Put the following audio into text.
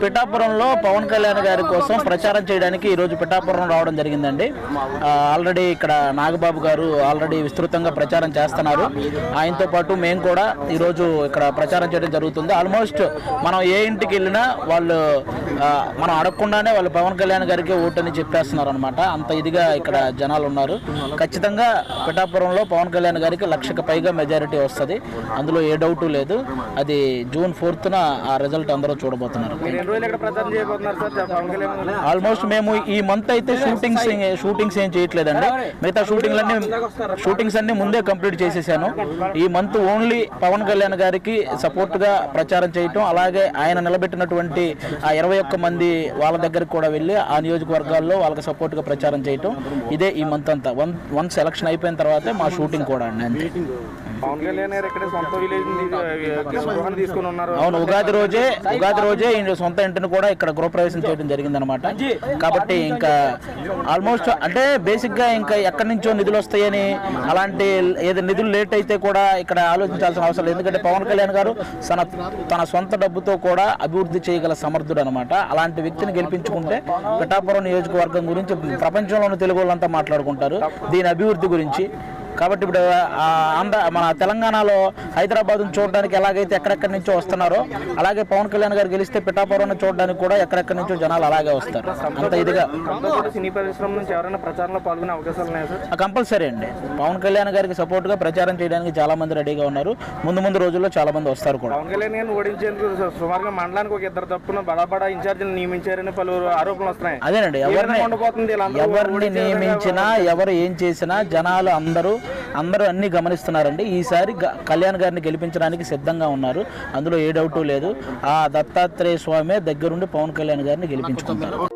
పిఠాపురంలో పవన్ కళ్యాణ్ గారి కోసం ప్రచారం చేయడానికి ఈరోజు పిఠాపురం రావడం జరిగిందండి. ఆల్రెడీ ఇక్కడ నాగబాబు గారు ఆల్రెడీ విస్తృతంగా ప్రచారం చేస్తున్నారు. ఆయనతో పాటు మేము కూడా ఈరోజు ఇక్కడ ప్రచారం చేయడం జరుగుతుంది. ఆల్మోస్ట్ మనం ఏ ఇంటికి వెళ్ళినా వాళ్ళు మనం అడగకుండానే వాళ్ళు పవన్ కళ్యాణ్ గారికి ఓటని చెప్పేస్తున్నారు అనమాట. అంత ఇదిగా ఇక్కడ జనాలు ఉన్నారు. ఖచ్చితంగా పిఠాపురంలో పవన్ కళ్యాణ్ గారికి 1,00,000కి పైగా మెజారిటీ వస్తుంది. అందులో ఏ డౌట్ లేదు. అది జూన్ 4th ఆ రిజల్ట్ అందరూ చూడబోతున్నారు. ఆల్మోస్ట్ మేము ఈ మంత్ అయితే షూటింగ్స్ ఏం చేయట్లేదండి. మిగతా షూటింగ్స్ అన్ని ముందే కంప్లీట్ చేసేసాను. ఈ మంత్ ఓన్లీ పవన్ కళ్యాణ్ గారికి సపోర్ట్ గా ప్రచారం చేయటం, అలాగే ఆయన నిలబెట్టినటువంటి ఆ 21 మంది వాళ్ళ దగ్గరికి కూడా వెళ్ళి ఆ నియోజకవర్గాల్లో వాళ్ళకి సపోర్ట్ గా ప్రచారం చేయటం, ఇదే ఈ మంత్ అంతా. వన్స్ ఎలక్షన్ అయిపోయిన తర్వాతే మా షూటింగ్ కూడా అండి. అంతే. పవన్ కళ్యాణ్ గారు ఇక్కడ సొంత విలేజ్ తీసుకుని ఉన్నారు. అవును, ఉగాది రోజే ఈయన సొంత ఇంటిని కూడా ఇక్కడ గృహప్రవేశం చేయడం జరిగిందనమాట. కాబట్టి ఇంకా ఆల్మోస్ట్ అంటే బేసిక్ గా ఇంకా ఎక్కడి నుంచో నిధులు వస్తాయని అలాంటి ఏదో నిధులు లేట్ అయితే కూడా ఇక్కడ ఆలోచించాల్సిన అవసరం లేదు. ఎందుకంటే పవన్ కళ్యాణ్ గారు తన సొంత డబ్బుతో కూడా అభివృద్ధి చేయగల సమర్థుడు అనమాట. అలాంటి వ్యక్తిని గెలిపించుకుంటే పిఠాపురం నియోజకవర్గం గురించి ప్రపంచంలోని తెలుగు వాళ్ళంతా మాట్లాడుకుంటారు, దీని అభివృద్ధి గురించి. కాబట్టి ఇప్పుడు మన తెలంగాణలో హైదరాబాద్ చూడడానికి ఎలాగైతే ఎక్కడెక్కడి నుంచో వస్తున్నారో, అలాగే పవన్ కళ్యాణ్ గారు గెలిస్తే పిఠాపురం చూడడానికి కూడా ఎక్కడెక్కడి నుంచో జనాలు అలాగే వస్తారు. అంత ఇదిగా సినీ పరిశ్రమ నుంచి ఎవరైనా ప్రచారంలో పాల్గొనే అవకాశాలు ఉన్నాయి సార్? కంపల్సరీ అండి. పవన్ కళ్యాణ్ గారికి సపోర్ట్ గా ప్రచారం చేయడానికి చాలా మంది రెడీగా ఉన్నారు. ముందు రోజుల్లో చాలా మంది వస్తారు కూడా. పవన్ కళ్యాణ్ గారిని ఓడించేందుకు సుమారుగా మండలానికి ఒక 2 తప్పున బడా ఇన్ఛార్జీలు నియమించారని పలువురు ఆరోపణలు వస్తున్నాయి. అదేనండి, ఎవరిని నియమించినా ఎవరు ఏం చేసినా జనాలు అందరూ అన్ని గమనిస్తున్నారండి. ఈసారి కళ్యాణ్ గారిని గెలిపించడానికి సిద్ధంగా ఉన్నారు. అందులో ఏ డౌట్ లేదు. ఆ దత్తాత్రేయ స్వామి దగ్గరుండి పవన్ కళ్యాణ్ గారిని గెలిపించుకుంటారు.